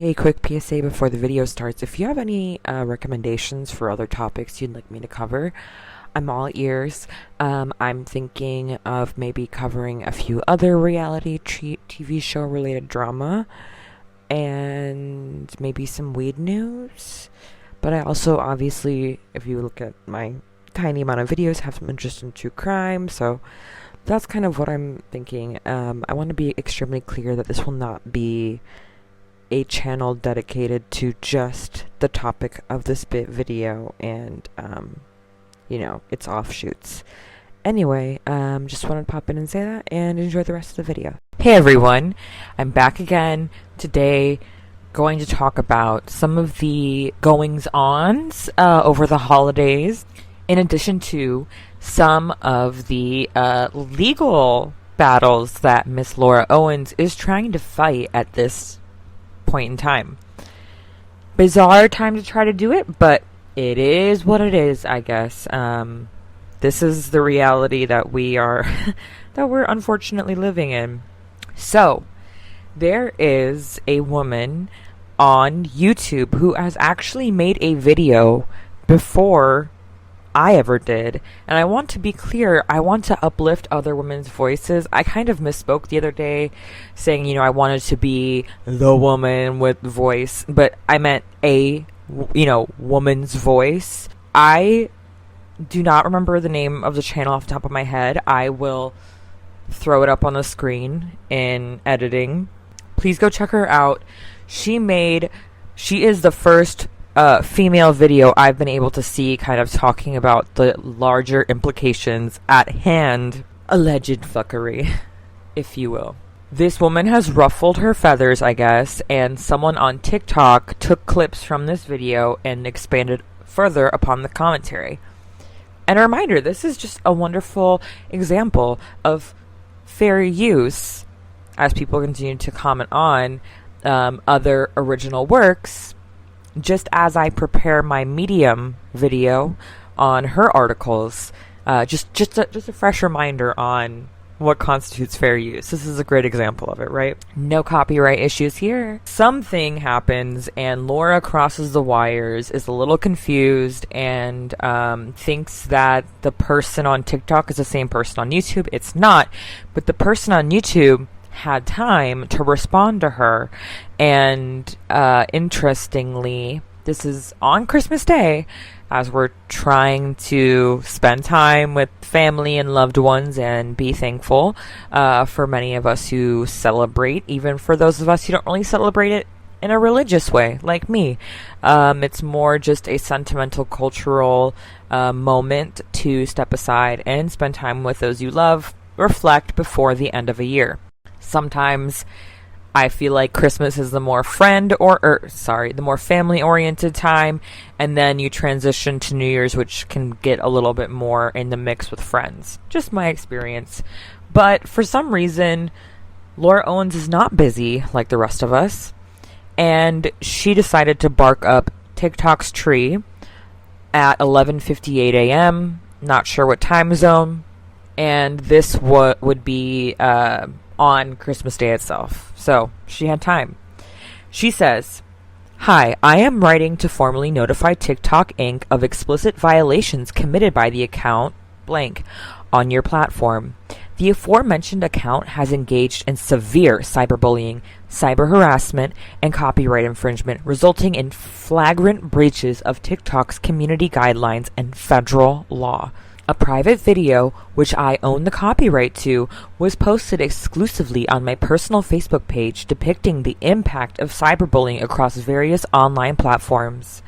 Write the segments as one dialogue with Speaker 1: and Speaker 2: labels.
Speaker 1: A quick PSA before the video starts. If you have any recommendations for other topics you'd like me to cover, I'm all ears. I'm thinking of maybe covering a few other reality TV show related drama and maybe some weed news. But I also, obviously, if you look at my tiny amount of videos, have some interest in true crime. So that's kind of what I'm thinking. I want to be extremely clear that this will not be a channel dedicated to just the topic of this video and, its offshoots. Anyway, just wanted to pop in and say that and enjoy the rest of the video. Hey everyone, I'm back again today, going to talk about some of the goings-ons over the holidays, in addition to some of the legal battles that Miss Laura Owens is trying to fight at this point in time. Bizarre time to try to do it, but it is what it is, I guess. This is the reality that we're unfortunately living in. So, there is a woman on YouTube who has actually made a video before I ever did, and I want to be clear, I want to uplift other women's voices. I kind of misspoke the other day saying, I wanted to be the woman with voice, but I meant a, woman's voice. I do not remember the name of the channel off the top of my head. I will throw it up on the screen in editing. Please go check her out. She is the first female video I've been able to see kind of talking about the larger implications at hand. Alleged fuckery, if you will. This woman has ruffled her feathers, I guess, and someone on TikTok took clips from this video and expanded further upon the commentary. And a reminder, this is just a wonderful example of fair use as people continue to comment on other original works, just as I prepare my Medium video on her articles. Just a fresh reminder on what constitutes fair use. This is a great example of it, right? No copyright issues here. Something happens and Laura crosses the wires, is a little confused, and thinks that the person on TikTok is the same person on YouTube. It's not, but the person on YouTube had time to respond to her, and interestingly, this is on Christmas Day, as we're trying to spend time with family and loved ones and be thankful for many of us who celebrate, even for those of us who don't really celebrate it in a religious way, like me. It's more just a sentimental, cultural moment to step aside and spend time with those you love, reflect before the end of a year. Sometimes I feel like Christmas is the more the more family-oriented time, and then you transition to New Year's, which can get a little bit more in the mix with friends. Just my experience. But for some reason, Laura Owens is not busy like the rest of us, and she decided to bark up TikTok's tree at 11:58 a.m., not sure what time zone, and this would be on Christmas Day itself. So, she had time. She says, "Hi, I am writing to formally notify TikTok Inc. of explicit violations committed by the account blank on your platform. The aforementioned account has engaged in severe cyberbullying, cyber harassment, and copyright infringement, resulting in flagrant breaches of TikTok's community guidelines and federal law. A private video, which I own the copyright to, was posted exclusively on my personal Facebook page depicting the impact of cyberbullying across various online platforms.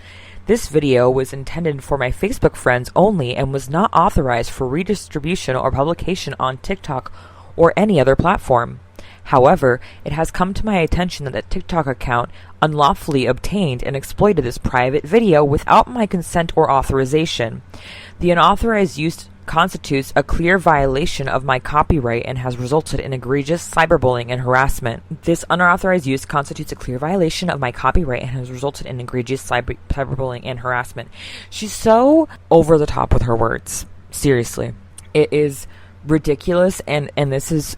Speaker 1: This video was intended for my Facebook friends only and was not authorized for redistribution or publication on TikTok or any other platform. However, it has come to my attention that the TikTok account unlawfully obtained and exploited this private video without my consent or authorization. The unauthorized use constitutes a clear violation of my copyright and has resulted in egregious cyberbullying and harassment. This unauthorized use constitutes a clear violation of my copyright and has resulted in egregious cyberbullying and harassment." She's so over the top with her words. Seriously. It is ridiculous, and this is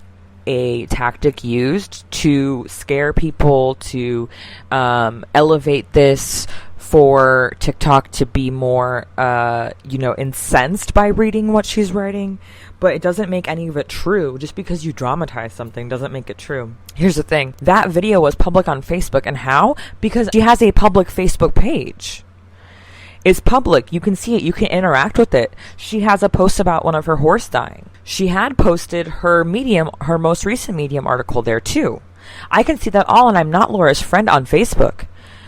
Speaker 1: a tactic used to scare people, to elevate this for TikTok to be more, incensed by reading what she's writing. But it doesn't make any of it true. Just because you dramatize something doesn't make it true. Here's the thing. That video was public on Facebook. And how? Because she has a public Facebook page. It's public. You can see it. You can interact with it. She has a post about one of her horse dying. She had posted her most recent Medium article there too. I can see that all, and I'm not Laura's friend on Facebook.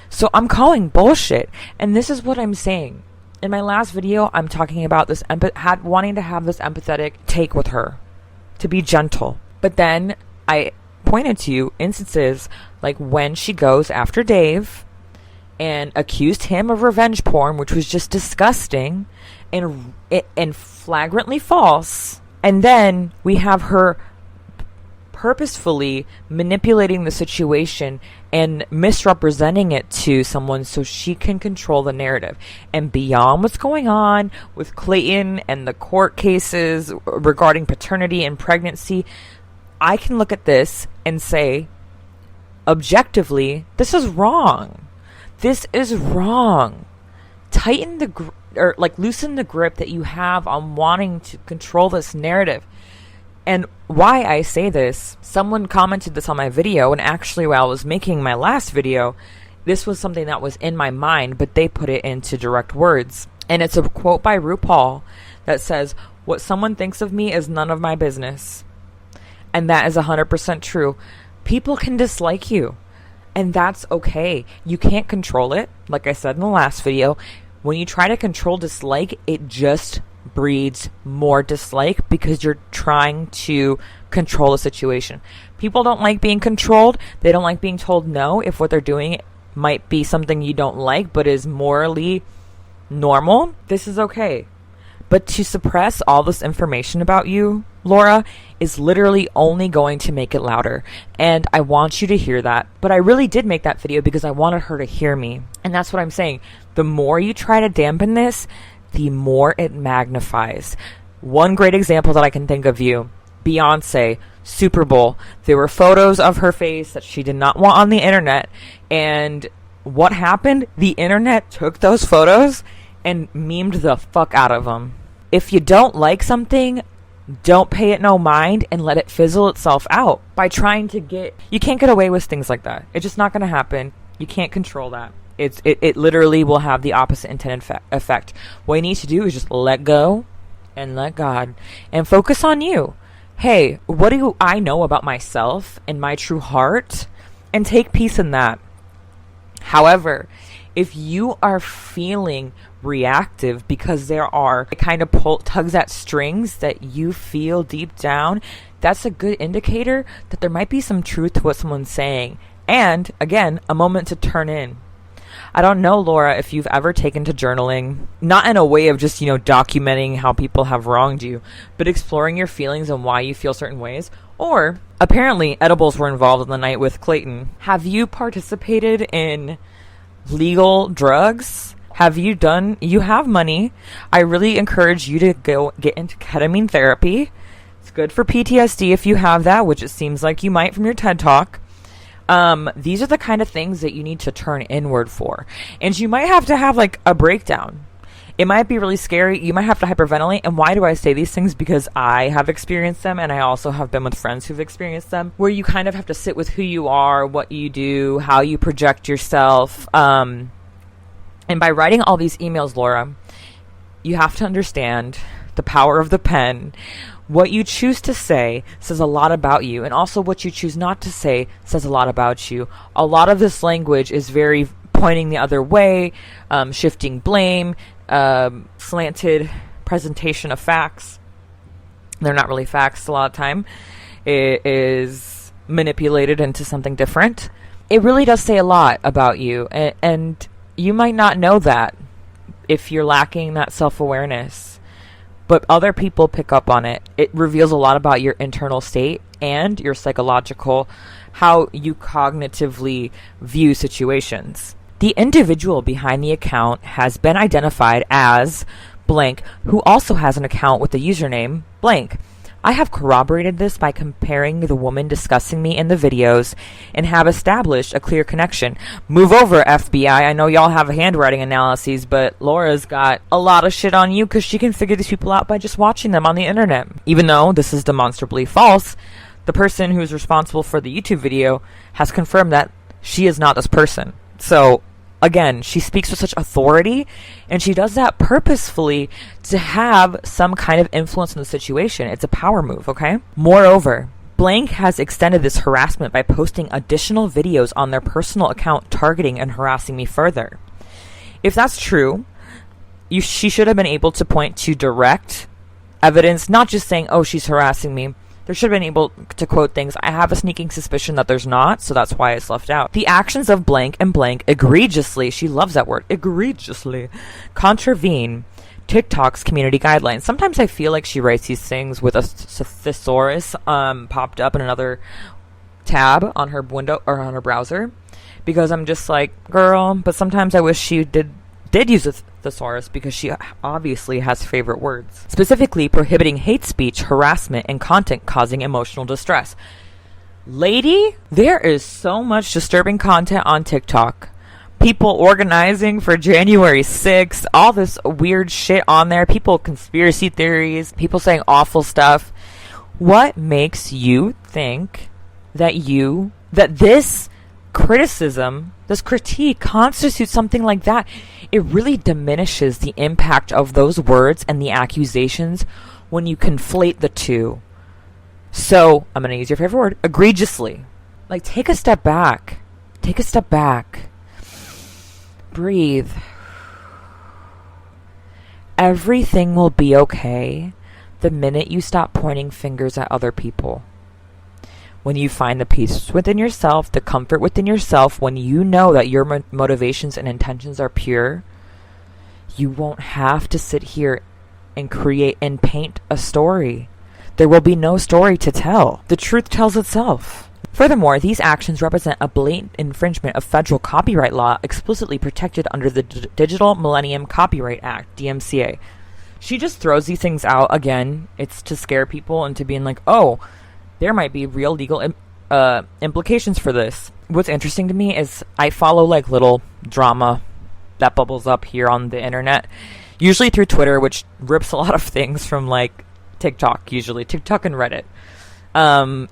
Speaker 1: So I'm calling bullshit. And this is what I'm saying. In my last video, I'm talking about this wanting to have this empathetic take with her, to be gentle. But then I pointed to instances like when she goes after Dave and accused him of revenge porn, which was just disgusting and flagrantly false. And then we have her purposefully manipulating the situation and misrepresenting it to someone so she can control the narrative. And beyond what's going on with Clayton and the court cases regarding paternity and pregnancy, I can look at this and say, objectively, this is wrong. This is wrong. Tighten loosen the grip that you have on wanting to control this narrative. And why I say this, someone commented this on my video, and actually while I was making my last video, this was something that was in my mind, but they put it into direct words. And it's a quote by RuPaul that says, "What someone thinks of me is none of my business." And that is 100% true. People can dislike you, and that's okay. You can't control it. Like I said in the last video, when you try to control dislike, it just breeds more dislike because you're trying to control the situation. People don't like being controlled. They don't like being told no if what they're doing might be something you don't like but is morally normal. This is okay. But to suppress all this information about you, Laura, is literally only going to make it louder. And I want you to hear that. But I really did make that video because I wanted her to hear me. And that's what I'm saying. The more you try to dampen this, the more it magnifies. One great example that I can think of you, Beyonce, Super Bowl. There were photos of her face that she did not want on the internet. And what happened? The internet took those photos and memed the fuck out of them. If you don't like something, don't pay it no mind and let it fizzle itself out by trying to you can't get away with things like that. It's just not going to happen. You can't control that. It literally will have the opposite intended effect. What you need to do is just let go and let God and focus on you. Hey, what do I know about myself and my true heart? And take peace in that. However, if you are feeling reactive because there are kind of tugs at strings that you feel deep down, that's a good indicator that there might be some truth to what someone's saying. And again, a moment to turn in. I don't know, Laura, if you've ever taken to journaling, not in a way of just, documenting how people have wronged you, but exploring your feelings and why you feel certain ways. Or apparently edibles were involved in the night with Clayton. Have you participated in legal drugs? You have money. I really encourage you to go get into ketamine therapy. It's good for PTSD if you have that, which it seems like you might from your TED Talk. These are the kind of things that you need to turn inward for. And you might have to have a breakdown. It might be really scary. You might have to hyperventilate. And why do I say these things? Because I have experienced them, and I also have been with friends who've experienced them, where you kind of have to sit with who you are, what you do, how you project yourself. And by writing all these emails, Laura, you have to understand the power of the pen. What you choose to say says a lot about you, and also what you choose not to say says a lot about you. A lot of this language is very pointing the other way, shifting blame, slanted presentation of facts. They're not really facts a lot of time. It is manipulated into something different. It really does say a lot about you, and you might not know that if you're lacking that self-awareness. But other people pick up on it. It reveals a lot about your internal state and your psychological, how you cognitively view situations. The individual behind the account has been identified as blank, who also has an account with the username blank. I have corroborated this by comparing the woman discussing me in the videos and have established a clear connection. Move over, FBI. I know y'all have handwriting analyses, but Laura's got a lot of shit on you because she can figure these people out by just watching them on the internet. Even though this is demonstrably false, the person who's responsible for the YouTube video has confirmed that she is not this person. So, again, she speaks with such authority, and she does that purposefully to have some kind of influence in the situation. It's a power move, okay? Moreover, Blank has extended this harassment by posting additional videos on their personal account targeting and harassing me further. If that's true, she should have been able to point to direct evidence, not just saying, oh, she's harassing me. There should have been able to quote things. I have a sneaking suspicion that there's not, so that's why it's left out. The actions of blank and blank egregiously, she loves that word, egregiously, contravene TikTok's community guidelines. Sometimes I feel like she writes these things with a thesaurus popped up in another tab on her window or on her browser, because I'm just like, girl, but sometimes I wish she did use a thesaurus, because she obviously has favorite words. Specifically prohibiting hate speech, harassment, and content causing emotional distress. Lady, there is so much disturbing content on TikTok. People organizing for January 6th, all this weird shit on there, people conspiracy theories, people saying awful stuff. What makes you think that this criticism, this critique constitutes something like that? It really diminishes the impact of those words and the accusations when you conflate the two. So, I'm going to use your favorite word, egregiously. Like, take a step back. Take a step back. Breathe. Everything will be okay the minute you stop pointing fingers at other people. When you find the peace within yourself, the comfort within yourself, when you know that your motivations and intentions are pure, you won't have to sit here and create and paint a story. There will be no story to tell. The truth tells itself. Furthermore, these actions represent a blatant infringement of federal copyright law explicitly protected under the Digital Millennium Copyright Act, DMCA. She just throws these things out. Again, it's to scare people into being like, oh, there might be real legal implications for this. What's interesting to me is I follow like little drama that bubbles up here on the internet, usually through Twitter, which rips a lot of things from like TikTok, usually TikTok and Reddit.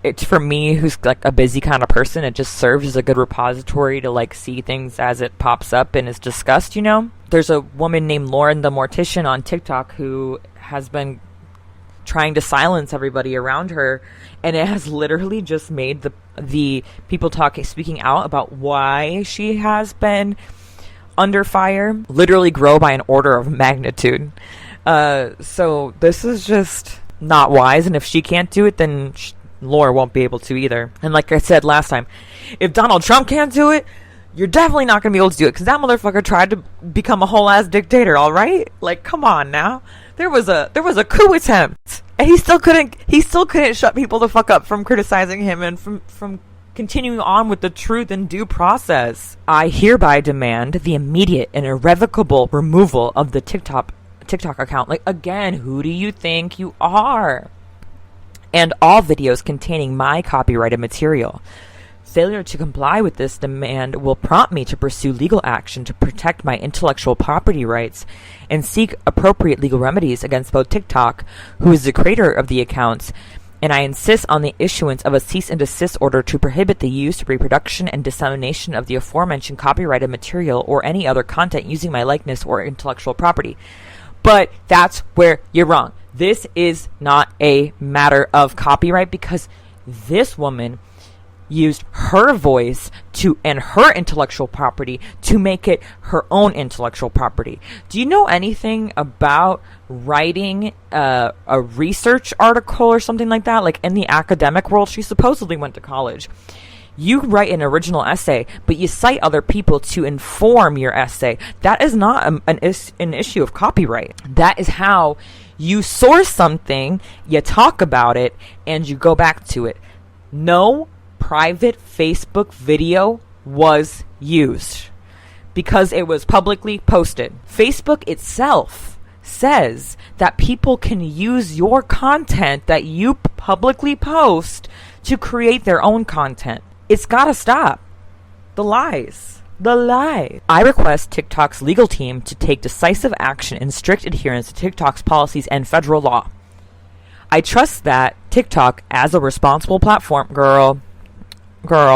Speaker 1: It's for me, who's like a busy kind of person, it just serves as a good repository to like see things as it pops up and is discussed, you know? There's a woman named Lauren the Mortician on TikTok who has been trying to silence everybody around her, and it has literally just made the people speaking out about why she has been under fire literally grow by an order of magnitude. So this is just not wise, and if she can't do it, then Laura won't be able to either. And like I said last time, if Donald Trump can't do it, you're definitely not going to be able to do it, because that motherfucker tried to become a whole ass dictator, all right? Like, come on now. There was a coup attempt, and he still couldn't shut people the fuck up from criticizing him and from continuing on with the truth and due process. I hereby demand the immediate and irrevocable removal of the TikTok account. Like, again, who do you think you are? And all videos containing my copyrighted material. Failure to comply with this demand will prompt me to pursue legal action to protect my intellectual property rights and seek appropriate legal remedies against both TikTok, who is the creator of the accounts, and I insist on the issuance of a cease and desist order to prohibit the use, reproduction, and dissemination of the aforementioned copyrighted material or any other content using my likeness or intellectual property. But that's where you're wrong. This is not a matter of copyright, because this woman used her voice and her intellectual property to make it her own intellectual property. Do you know anything about writing a research article or something like that? Like, in the academic world, she supposedly went to college. You write an original essay, but you cite other people to inform your essay. That is not an issue of copyright. That is how you source something, you talk about it, and you go back to it. No private Facebook video was used because it was publicly posted. Facebook itself says that people can use your content that you publicly post to create their own content. It's gotta stop. The lies. The lie. I request TikTok's legal team to take decisive action in strict adherence to TikTok's policies and federal law. I trust that TikTok, as a responsible platform, girl,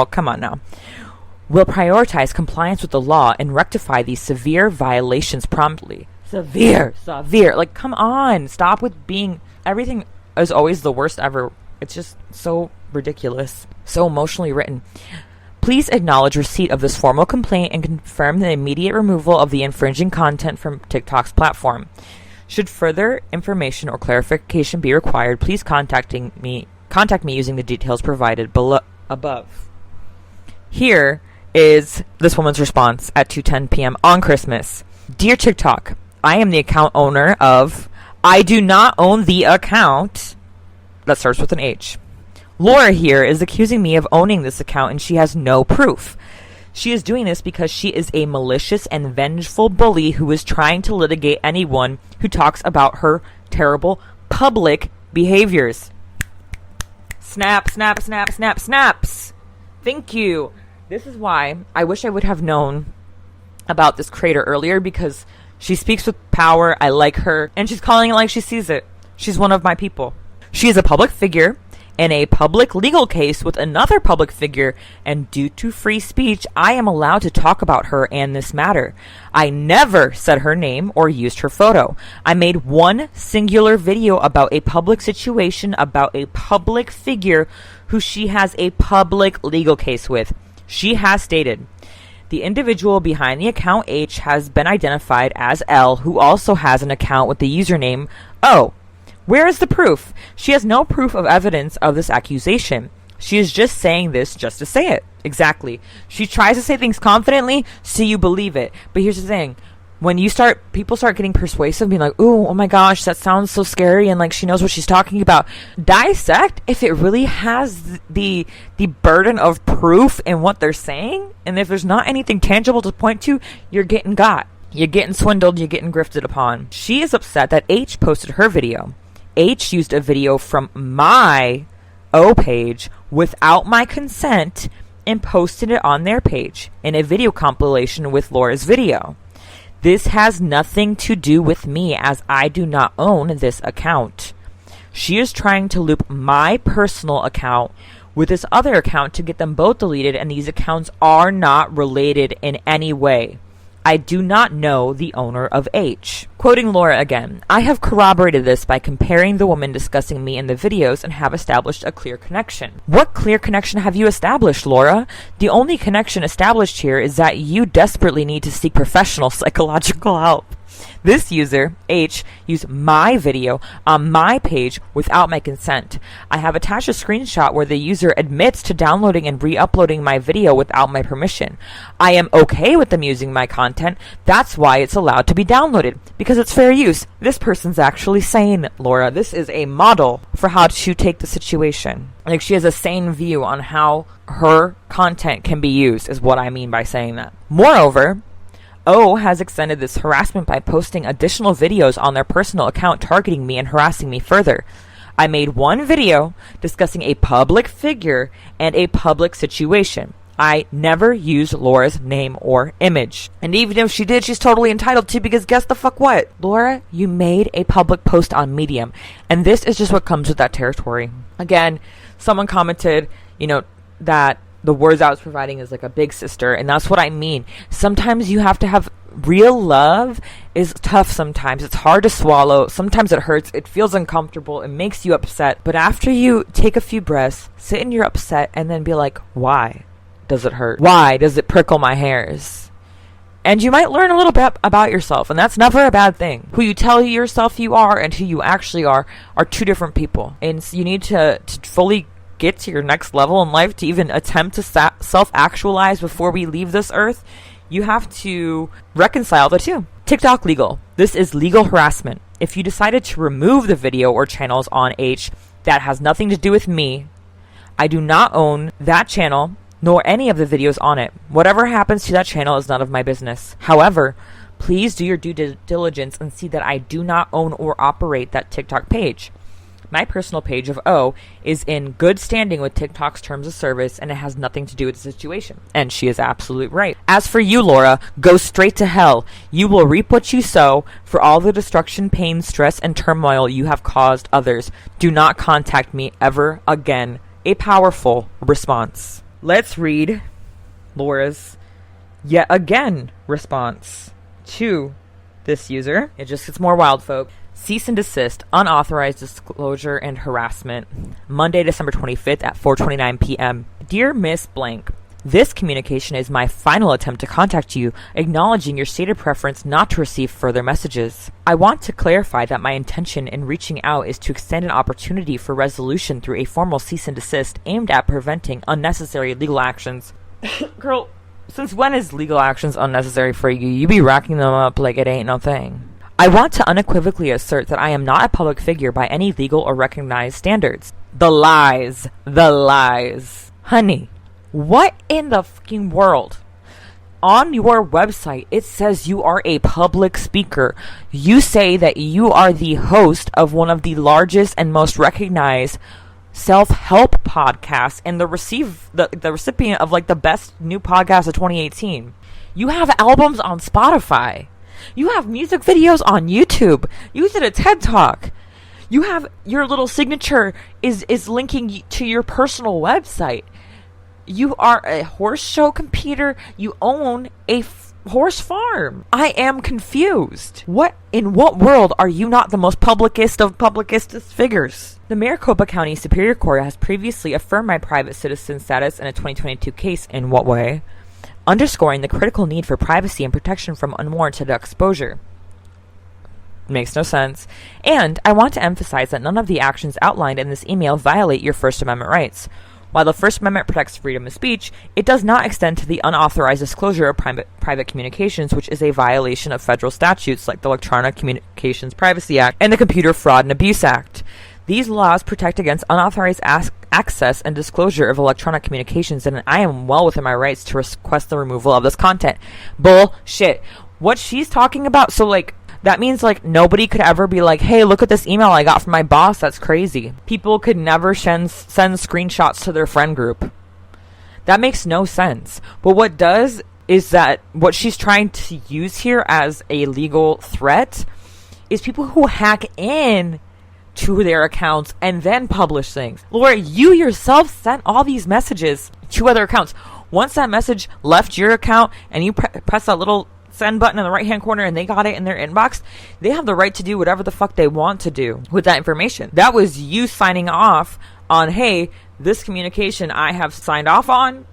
Speaker 1: come on now, will prioritize compliance with the law and rectify these severe violations promptly. Severe. Like, come on. Stop with being, everything is always the worst ever. It's just so ridiculous. So emotionally written. Please acknowledge receipt of this formal complaint and confirm the immediate removal of the infringing content from TikTok's platform. Should further information or clarification be required, please contact me using the details provided above. Here is this woman's response at 2:10 p.m. on Christmas. Dear TikTok, I am the account owner of... I do not own the account that starts with an H. Laura here is accusing me of owning this account and she has no proof. She is doing this because she is a malicious and vengeful bully who is trying to litigate anyone who talks about her terrible public behaviors. Snap, snap, snap, snap, snaps. Thank you. This is why I wish I would have known about this creator earlier, because she speaks with power. I like her, and she's calling it like she sees it. She's one of my people. She is a public figure in a public legal case with another public figure, and due to free speech, I am allowed to talk about her and this matter. I never said her name or used her photo. I made one singular video about a public situation, about a public figure who she has a public legal case with. She has stated, the individual behind the account H has been identified as L, who also has an account with the username O. Where is the proof? She has no proof of evidence of this accusation. She is just saying this just to say it. Exactly. She tries to say things confidently so you believe it. But here's the thing. When people start getting persuasive, being like, ooh, oh my gosh, that sounds so scary, and like she knows what she's talking about. Dissect if it really has the burden of proof in what they're saying. And if there's not anything tangible to point to, you're getting got. You're getting swindled, you're getting grifted upon. She is upset that H posted her video. H used a video from my O page without my consent and posted it on their page in a video compilation with Laura's video. This has nothing to do with me, as I do not own this account. She is trying to loop my personal account with this other account to get them both deleted, and these accounts are not related in any way. I do not know the owner of H. Quoting Laura again, I have corroborated this by comparing the woman discussing me in the videos and have established a clear connection. What clear connection have you established, Laura? The only connection established here is that you desperately need to seek professional psychological help. This user, H, used my video on my page without my consent. I have attached a screenshot where the user admits to downloading and re-uploading my video without my permission. I am okay with them using my content. That's why it's allowed to be downloaded, because it's fair use. This person's actually sane, Laura. This is a model for how to take the situation. Like, she has a sane view on how her content can be used, is what I mean by saying that. Moreover, O has extended this harassment by posting additional videos on their personal account targeting me and harassing me further. I made one video discussing a public figure and a public situation. I never used Laura's name or image. And even if she did, she's totally entitled to, because guess the fuck what? Laura, you made a public post on Medium, and this is just what comes with that territory. Again, someone commented, that the words I was providing is like a big sister, and that's what I mean. Sometimes you have to have real love is tough sometimes. It's hard to swallow. Sometimes it hurts. It feels uncomfortable. It makes you upset. But after you take a few breaths, sit in your upset, and then be like, why does it hurt? Why does it prickle my hairs? And you might learn a little bit about yourself, and that's never a bad thing. Who you tell yourself you are and who you actually are two different people. And you need to fully get to your next level in life, to even attempt to self-actualize before we leave this earth. You have to reconcile the two. TikTok legal. This is legal harassment. If you decided to remove the video or channels on H, that has nothing to do with me. I do not own that channel nor any of the videos on it. Whatever happens to that channel is none of my business. However, Please do your due diligence and see that I do not own or operate that TikTok page. My personal page of O is in good standing with TikTok's terms of service, and it has nothing to do with the situation. And she is absolutely right. As for you, Laura, go straight to hell. You will reap what you sow for all the destruction, pain, stress, and turmoil you have caused others. Do not contact me ever again. A powerful response. Let's read Laura's yet again response to this user. It just gets more wild, folk. Cease and desist, unauthorized disclosure and harassment. Monday, December 25th at 4:29 p.m. Dear Miss Blank, this communication is my final attempt to contact you, acknowledging your stated preference not to receive further messages. I want to clarify that my intention in reaching out is to extend an opportunity for resolution through a formal cease and desist aimed at preventing unnecessary legal actions. Girl, since when is legal actions unnecessary for you? You be racking them up like it ain't no thing. I want to unequivocally assert that I am not a public figure by any legal or recognized standards. The lies. The lies. Honey, what in the fucking world? On your website, it says you are a public speaker. You say that you are the host of one of the largest and most recognized self-help podcasts and the recipient of like the best new podcast of 2018. You have albums on Spotify. You have music videos on YouTube. You did a TED Talk. You have your little signature is linking to your personal website. You are a horse show competer. You own a horse farm. I am confused. In what world are you not the most publicist of publicist figures? The Maricopa County Superior Court has previously affirmed my private citizen status in a 2022 case. In what way? Underscoring the critical need for privacy and protection from unwarranted exposure. Makes no sense. And I want to emphasize that none of the actions outlined in this email violate your First Amendment rights. While the First Amendment protects freedom of speech, it does not extend to the unauthorized disclosure of private communications, which is a violation of federal statutes like the Electronic Communications Privacy Act and the Computer Fraud and Abuse Act. These laws protect against unauthorized access and disclosure of electronic communications, and I am well within my rights to request the removal of this content. Bullshit. What she's talking about, so like, that means like nobody could ever be like, hey, look at this email I got from my boss. That's crazy. People could never send screenshots to their friend group. That makes no sense. But what does is that what she's trying to use here as a legal threat is people who hack in to their accounts and then publish things. Laura, you yourself sent all these messages to other accounts. Once that message left your account and you press that little send button in the right hand corner and they got it in their inbox, they have the right to do whatever the fuck they want to do with that information. That was you signing off on, hey, this communication I have signed off on,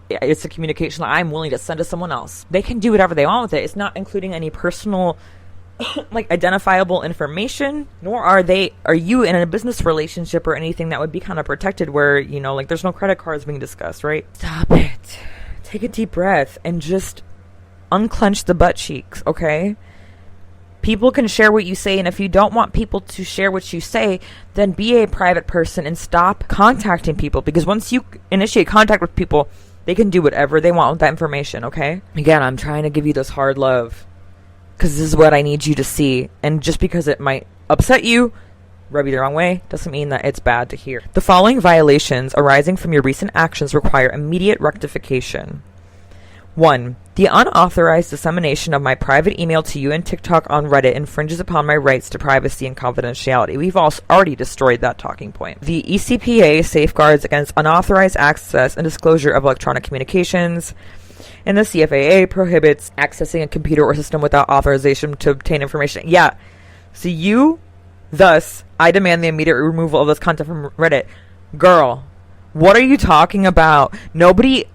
Speaker 1: it's a communication that I'm willing to send to someone else. They can do whatever they want with it. It's not including any personal like identifiable information, nor are you in a business relationship or anything that would be kind of protected where, you know, like there's no credit cards being discussed, right? Stop it. Take a deep breath and just unclench the butt cheeks, okay? People can share what you say, and if you don't want people to share what you say, then be a private person and stop contacting people, because once you initiate contact with people, they can do whatever they want with that information, okay? Again, I'm trying to give you this hard love because this is what I need you to see, and just because it might upset you, rub you the wrong way, doesn't mean that it's bad to hear. The following violations arising from your recent actions require immediate rectification. 1. The unauthorized dissemination of my private email to you and TikTok on Reddit infringes upon my rights to privacy and confidentiality. We've already destroyed that talking point. The ECPA safeguards against unauthorized access and disclosure of electronic communications, and the CFAA prohibits accessing a computer or system without authorization to obtain information. Yeah. So thus, I demand the immediate removal of this content from Reddit. Girl, what are you talking about? Nobody,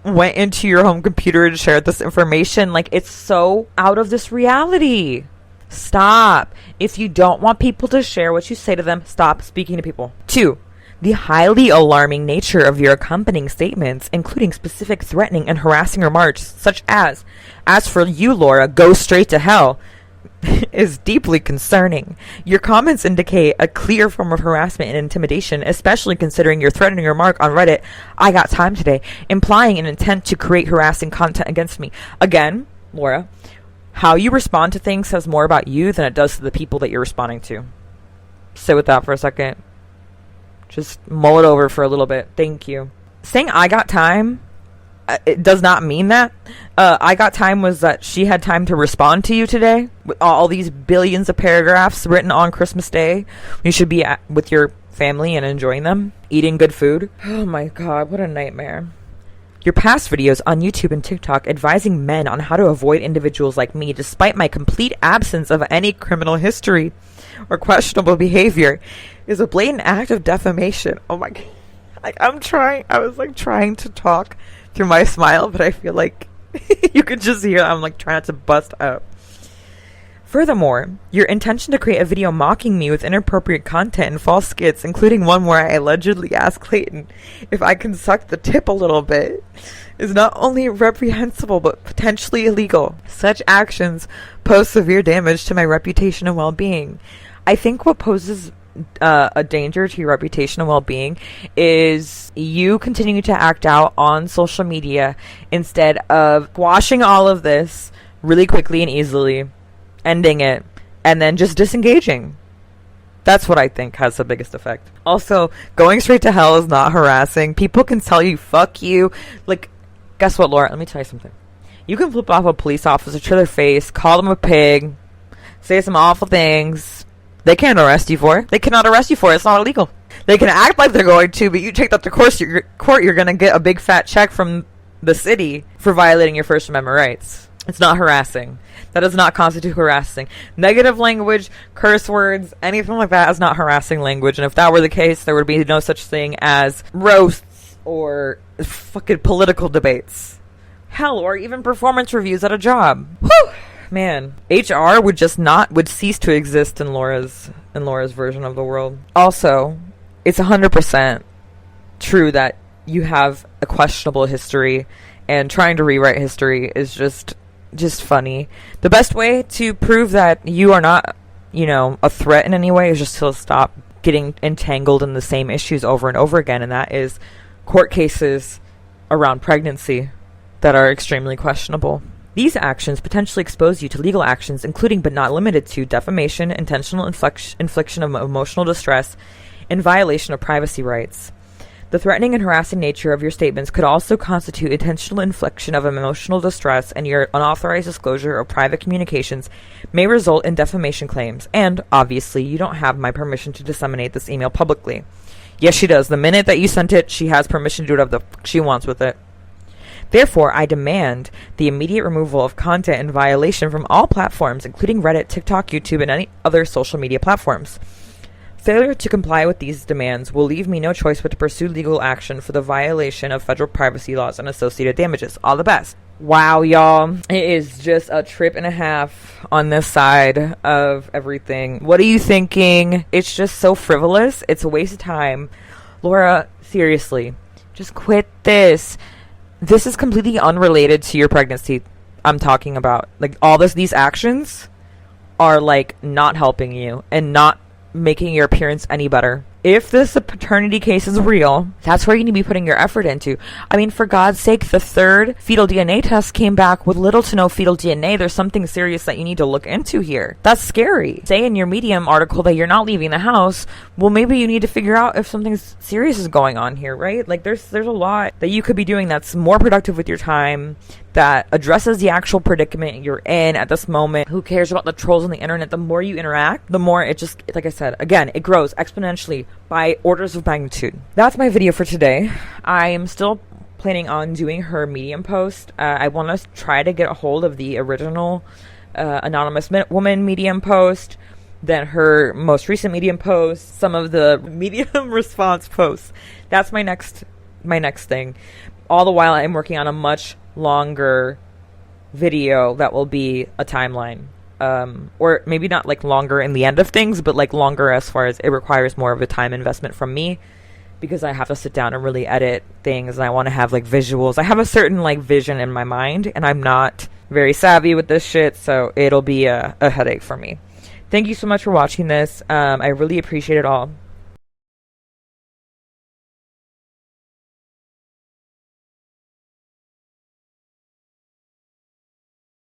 Speaker 1: went into your home computer and shared this information. Like, it's so out of this reality. Stop. If you don't want people to share what you say to them, stop speaking to people. 2. The highly alarming nature of your accompanying statements, including specific threatening and harassing remarks, such as for you, Laura, go straight to hell, is deeply concerning. Your comments indicate a clear form of harassment and intimidation, especially considering your threatening remark on Reddit, I got time today, implying an intent to create harassing content against me. Again, Laura, How you respond to things says more about you than it does to the people that you're responding to. Sit with that for a second. Just mull it over for a little bit. Thank you. Saying I got time, it does not mean that. I got time was that she had time to respond to you today with all these billions of paragraphs written on Christmas Day. You should be with your family and enjoying them, eating good food. Oh my God, what a nightmare. Your past videos on YouTube and TikTok advising men on how to avoid individuals like me despite my complete absence of any criminal history or questionable behavior is a blatant act of defamation. Oh my God. I was trying to talk through my smile, but I feel like you could just hear I'm trying not to bust up. Furthermore, your intention to create a video mocking me with inappropriate content and false skits, including one where I allegedly asked Clayton if I can suck the tip a little bit, is not only reprehensible but potentially illegal. Such actions pose severe damage to my reputation and well-being. I think what poses a danger to your reputation and well-being is you continuing to act out on social media instead of quashing all of this really quickly and easily, ending it, and then just disengaging. That's what I think has the biggest effect. Also, going straight to hell is not harassing. People can tell you fuck you. Guess what, Laura? Let me tell you something. You can flip off a police officer to their face, call them a pig, say some awful things. They can't arrest you for it. They cannot arrest you for it. It's not illegal. They can act like they're going to, but you take that to court, you're going to get a big fat check from the city for violating your First Amendment rights. It's not harassing. That does not constitute harassing. Negative language, curse words, anything like that is not harassing language. And if that were the case, there would be no such thing as roasts or fucking political debates. Hell, or even performance reviews at a job. Whew! Man, HR would cease to exist in Laura's version of the world. Also, it's 100% true that you have a questionable history, and trying to rewrite history is just funny. The best way to prove that you are not, a threat in any way is just to stop getting entangled in the same issues over and over again, and that is court cases around pregnancy that are extremely questionable. These actions potentially expose you to legal actions, including but not limited to defamation, intentional infliction of emotional distress, and violation of privacy rights. The threatening and harassing nature of your statements could also constitute intentional infliction of emotional distress, and your unauthorized disclosure of private communications may result in defamation claims. And, obviously, you don't have my permission to disseminate this email publicly. Yes, she does. The minute that you sent it, she has permission to do whatever the fuck she wants with it. Therefore, I demand the immediate removal of content in violation from all platforms, including Reddit, TikTok, YouTube, and any other social media platforms. Failure to comply with these demands will leave me no choice but to pursue legal action for the violation of federal privacy laws and associated damages. All the best. Wow, y'all. It is just a trip and a half on this side of everything. What are you thinking? It's just so frivolous. It's a waste of time. Laura, seriously, just quit this. This is completely unrelated to your pregnancy. I'm talking about all these actions are not helping you and not making your appearance any better. If this paternity case is real, that's where you need to be putting your effort into. I mean, for God's sake, the third fetal DNA test came back with little to no fetal DNA. There's something serious that you need to look into here. That's scary. Say in your Medium article that you're not leaving the house. Well, maybe you need to figure out if something serious is going on here, right? There's a lot that you could be doing that's more productive with your time, that addresses the actual predicament you're in at this moment. Who cares about the trolls on the internet? The more you interact, the more it just, like I said, again, it grows exponentially by orders of magnitude. That's my video for today. I am still planning on doing her Medium post. I want to try to get a hold of the original anonymous woman Medium post, then her most recent Medium post, some of the Medium response posts. That's my next thing. All the while I'm working on a much longer video that will be a timeline, or maybe not longer in the end of things, but longer as far as it requires more of a time investment from me, because I have to sit down and really edit things, and I want to have visuals. I have a certain vision in my mind, and I'm not very savvy with this shit, so it'll be a headache for me. Thank you so much for watching this. I really appreciate it all.